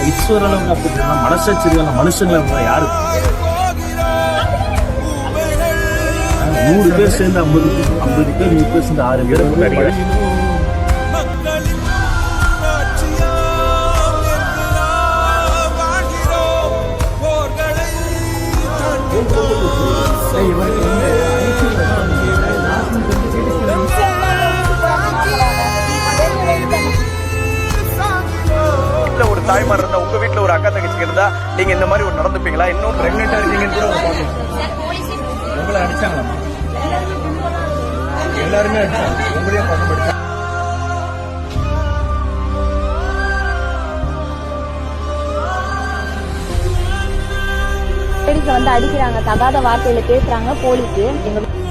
ஈஸ்வரளவுக்கு அப்படின்னா மனசாட்சியான மனுஷங்களை யாரு 100 பேர் சேர்ந்து 50 பேர் 100 பேர் சேர்ந்து 6 பேரை போட்டு அடிக்கிறாங்க. ஒரு தாய்மார் இருந்தா உங்க வீட்டுல ஒரு அக்கா தங்கச்சி இருந்தா நீங்க இந்த மாதிரி ஒரு நடந்துப்பீங்களா? இன்னும் பிரெக்னெண்டா இருக்கீங்கன்னு கூட உங்களை அடிச்சாங்களா? எல்லாருமே அடிச்சாங்க. உங்களையே பக்கம் அடிச்சாங்க. வந்து அடிக்கிறாங்க, தகாத வார்த்தையில பேசுறாங்க போலீஸ்.